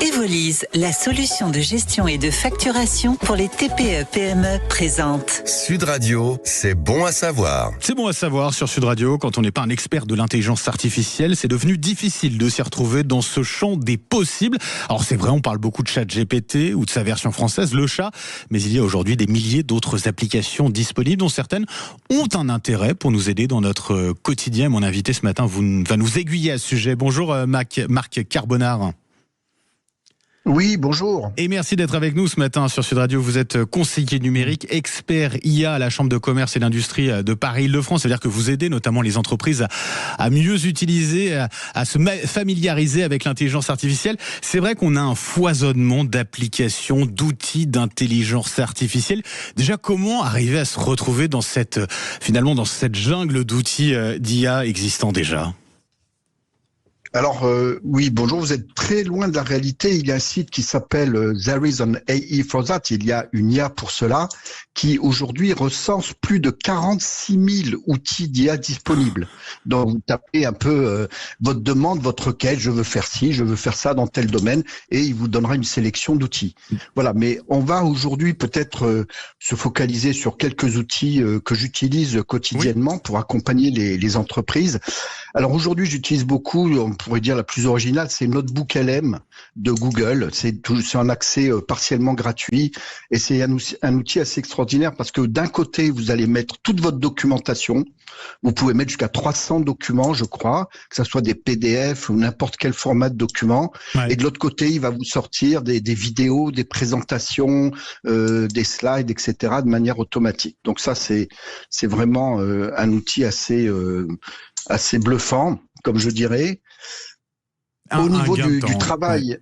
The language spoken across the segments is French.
Evolise, la solution de gestion et de facturation pour les TPE-PME présente. Sud Radio, c'est bon à savoir. C'est bon à savoir sur Sud Radio, quand on n'est pas un expert de l'intelligence artificielle, c'est devenu difficile de s'y retrouver dans ce champ des possibles. Alors c'est vrai, on parle beaucoup de ChatGPT ou de sa version française, le chat, mais il y a aujourd'hui des milliers d'autres applications disponibles dont certaines ont un intérêt pour nous aider dans notre quotidien. Mon invité ce matin va nous aiguiller à ce sujet. Bonjour Marc Carbonard. Oui, bonjour. Et merci d'être avec nous ce matin sur Sud Radio. Vous êtes conseiller numérique, expert IA à la Chambre de commerce et d'industrie de Paris-Île-de-France. C'est-à-dire que vous aidez notamment les entreprises à mieux utiliser, à se familiariser avec l'intelligence artificielle. C'est vrai qu'on a un foisonnement d'applications, d'outils d'intelligence artificielle. Déjà, comment arriver à se retrouver dans cette jungle d'outils d'IA existants déjà ? Alors, oui, bonjour, vous êtes très loin de la réalité. Il y a un site qui s'appelle There is an AI for that. Il y a une IA pour cela qui aujourd'hui recense plus de 46 000 outils d'IA disponibles. Donc, vous tapez un peu votre demande, votre requête, je veux faire ci, je veux faire ça dans tel domaine, et il vous donnera une sélection d'outils. Voilà, mais on va aujourd'hui peut-être se focaliser sur quelques outils que j'utilise quotidiennement pour accompagner les entreprises. Alors aujourd'hui, j'utilise beaucoup, on pourrait dire la plus originale, c'est Notebook LM de Google. C'est un accès partiellement gratuit et c'est un outil assez extraordinaire parce que d'un côté, vous allez mettre toute votre documentation. Vous pouvez mettre jusqu'à 300 documents, je crois, que ce soit des PDF ou n'importe quel format de document. Ouais. Et de l'autre côté, il va vous sortir des vidéos, des présentations, des slides, etc. de manière automatique. Donc ça, c'est vraiment un outil assez bluffant, comme je dirais. Au niveau du travail, ouais.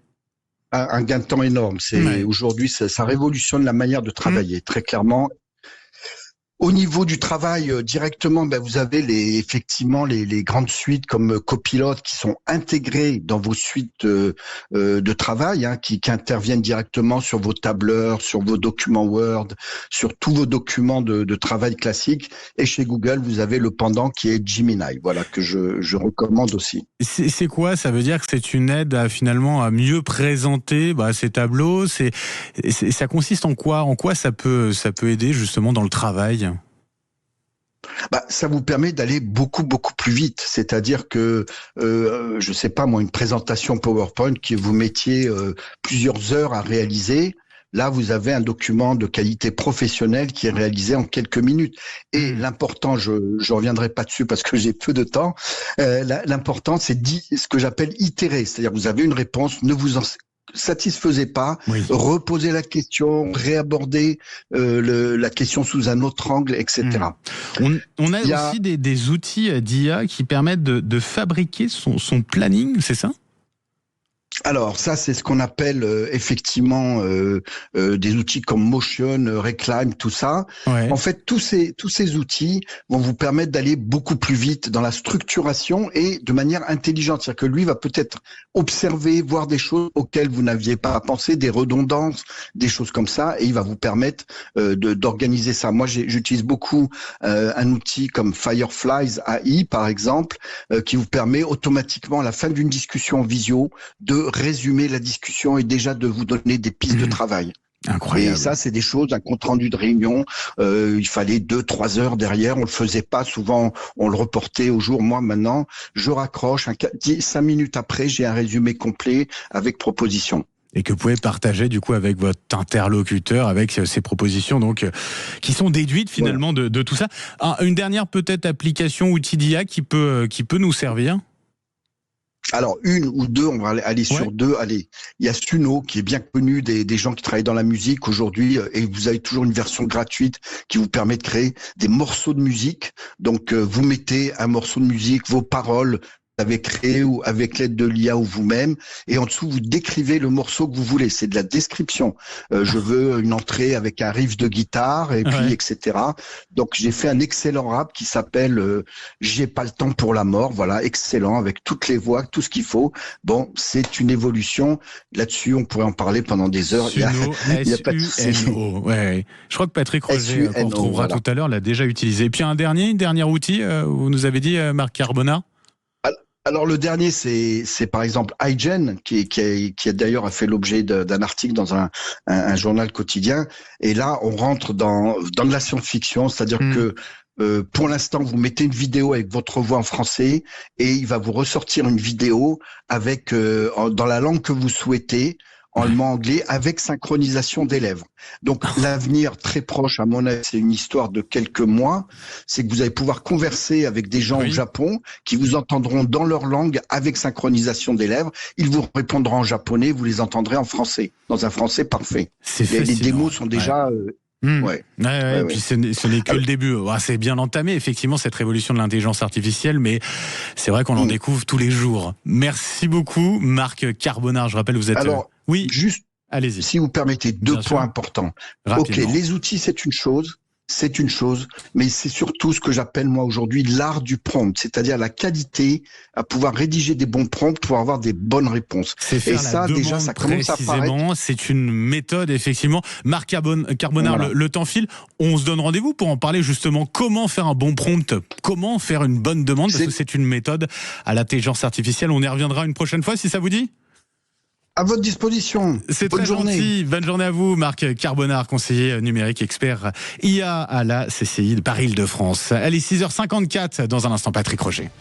Un gain de temps énorme. Aujourd'hui, ça révolutionne la manière de travailler, très clairement. Au niveau du travail, directement, vous avez effectivement les grandes suites comme Copilot qui sont intégrées dans vos suites de travail, qui interviennent directement sur vos tableurs, sur vos documents Word, sur tous vos documents de travail classiques. Et chez Google, vous avez le pendant qui est Gemini, voilà, que je recommande aussi. C'est quoi ? Ça veut dire que c'est une aide à mieux présenter ces tableaux. Ça consiste en quoi ? En quoi ça peut aider justement dans le travail ? Ça vous permet d'aller beaucoup plus vite. C'est-à-dire que, je sais pas moi, une présentation PowerPoint que vous mettiez plusieurs heures à réaliser. Là, vous avez un document de qualité professionnelle qui est réalisé en quelques minutes. Et l'important, je reviendrai pas dessus parce que j'ai peu de temps. L'important, c'est ce que j'appelle itérer. C'est-à-dire, vous avez une réponse, ne vous en satisfaisait pas, oui. Reposer la question, réaborder la question sous un autre angle, etc. On a aussi des outils d'IA qui permettent de fabriquer son planning, c'est ça ? Alors ça, c'est ce qu'on appelle effectivement des outils comme Motion, Reclaim, tout ça. Ouais. En fait, tous ces outils vont vous permettre d'aller beaucoup plus vite dans la structuration et de manière intelligente. C'est-à-dire que lui va peut-être observer, voir des choses auxquelles vous n'aviez pas pensé, des redondances, des choses comme ça, et il va vous permettre d'organiser ça. Moi, j'utilise beaucoup un outil comme Fireflies AI, par exemple, qui vous permet automatiquement à la fin d'une discussion en visio de résumer la discussion et déjà de vous donner des pistes de travail. Incroyable. Et ça, c'est des choses, un compte-rendu de réunion, il fallait 2-3 heures derrière, on le faisait pas, souvent on le reportait au jour. Moi, maintenant, je raccroche, 5 minutes après, j'ai un résumé complet avec propositions. Et que vous pouvez partager du coup avec votre interlocuteur, avec ces propositions donc qui sont déduites finalement de tout ça. Une dernière peut-être application, outil d'IA qui peut nous servir ? Alors, une ou deux, on va aller sur deux. Allez, il y a Suno, qui est bien connu des gens qui travaillent dans la musique aujourd'hui, et vous avez toujours une version gratuite qui vous permet de créer des morceaux de musique. Donc, vous mettez un morceau de musique, vos paroles, avez créé ou avec l'aide de l'IA ou vous-même, et en dessous vous décrivez le morceau que vous voulez. C'est de la description. Je veux une entrée avec un riff de guitare et puis etc. Donc j'ai fait un excellent rap qui s'appelle J'ai pas le temps pour la mort. Voilà, excellent avec toutes les voix, tout ce qu'il faut. Bon, c'est une évolution. Là-dessus, on pourrait en parler pendant des heures. Suno, il y a pas de S-U-N-O. Ouais. Je crois que Patrick Roger, qu'on retrouvera tout à l'heure, l'a déjà utilisé. Et puis un dernier outil, vous nous avez dit, Marc Carbonard. Alors le dernier, c'est par exemple iGen, qui a d'ailleurs fait l'objet d'un article dans un journal quotidien. Et là, on rentre dans de la science-fiction, c'est-à-dire que pour l'instant, vous mettez une vidéo avec votre voix en français et il va vous ressortir une vidéo avec dans la langue que vous souhaitez, en allemand, anglais, avec synchronisation des lèvres. Donc l'avenir très proche, à mon avis, c'est une histoire de quelques mois, c'est que vous allez pouvoir converser avec des gens au Japon qui vous entendront dans leur langue avec synchronisation des lèvres. Ils vous répondront en japonais, vous les entendrez en français, dans un français parfait. Les démos sont déjà... Ouais. Puis ce n'est que le début. C'est bien entamé, effectivement, cette révolution de l'intelligence artificielle, mais c'est vrai qu'on en découvre tous les jours. Merci beaucoup, Marc Carbonard. Je rappelle, vous êtes... Alors, juste, allez-y. Si vous permettez, deux points importants. Rapidement. Ok, les outils, c'est une chose, mais c'est surtout ce que j'appelle moi aujourd'hui l'art du prompt, c'est-à-dire la qualité à pouvoir rédiger des bons prompts pour avoir des bonnes réponses. Et ça, déjà, ça commence à apparaître. C'est une méthode, effectivement. Marc Carbonard, voilà. le temps file. On se donne rendez-vous pour en parler justement. Comment faire un bon prompt, comment faire une bonne demande, parce que c'est une méthode à l'intelligence artificielle. On y reviendra une prochaine fois, si ça vous dit. À votre disposition. C'est très gentil. Bonne journée à vous, Marc Carbonard, conseiller numérique, expert IA à la CCI de Paris-Île-de-France. Allez, 6h54, dans un instant, Patrick Roger.